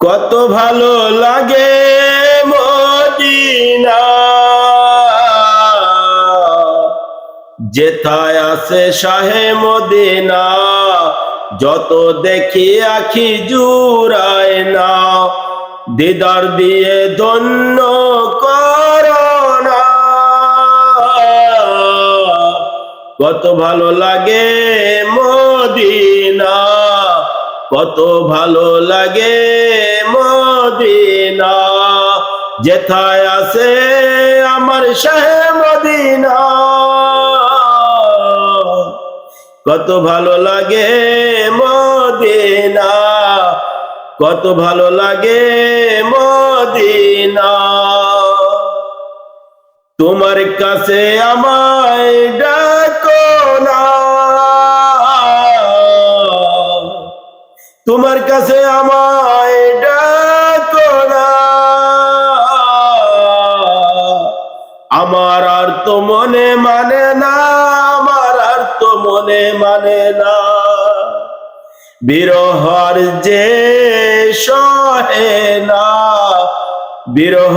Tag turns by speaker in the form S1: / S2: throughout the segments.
S1: কত ভালো লাগে মদিনা, যেথায় আছে শাহে মদিনা। যত দেখি আখি জুড়ায় না, দিদার দিয়ে ধন্য করোনা। কত ভালো লাগে মদিনা, কত ভালো লাগে মদিনা, যেথায় আছে আমার শাহে মদিনা। কত ভালো লাগে মদিনা, কত ভালো লাগে মদিনা। তোমার কাছে আমায় ডাকো না, তোমার কাছে আমায় ডাকো না। আমার আর তো মনে মানে না, আমার আর তো মনে মানে না। বিরহর যে সহে না, বিরহ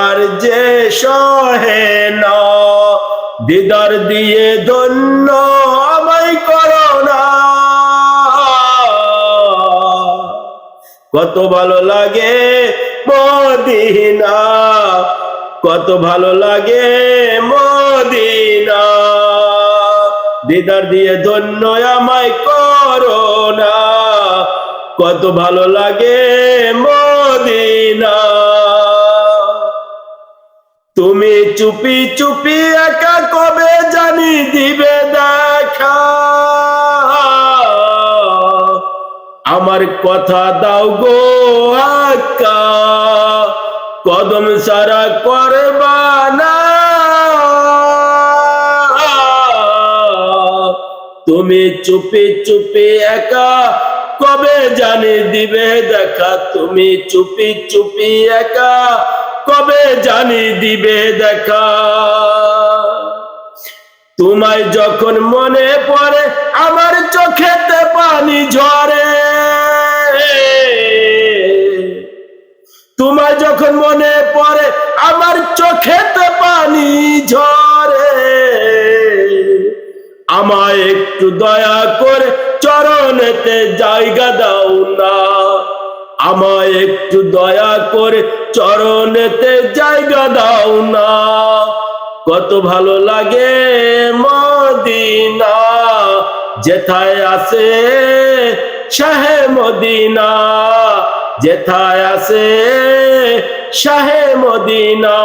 S1: আর যে সহে না, দিদার দিয়ে ধন্য আমায় করো না। কত ভালো লাগে মদিনা, কত ভালো লাগে মদিনা, দিদার দিয়ে ধন্য আমায় করো না। কত ভালো লাগে মদিনা। তুমি চুপি চুপি একা কবে জানি দিবে দেখা, আমার কথা দাও গো আকা, কদম সারা করবা না। তুমি চুপি চুপি একা কবে জানি দিবে দেখা, তুমি চুপি চুপি একা কবে জানি দিবে দেখা। তোমায় যখন মনে পড়ে আমার চোখেতে পানি ঝরে, তোমায় যখন মনে পড়ে আমার চোখেতে পানি ঝরে। আমায় একটু দয়া করে চরণেতে জায়গা দাও না, আমায় একটু দয়া করে চরণেতে জায়গা দাও না। কত ভালো লাগে মদিনা, যেথায় আছে শাহে মদিনা, যেথায় আছে শাহে মদিনা।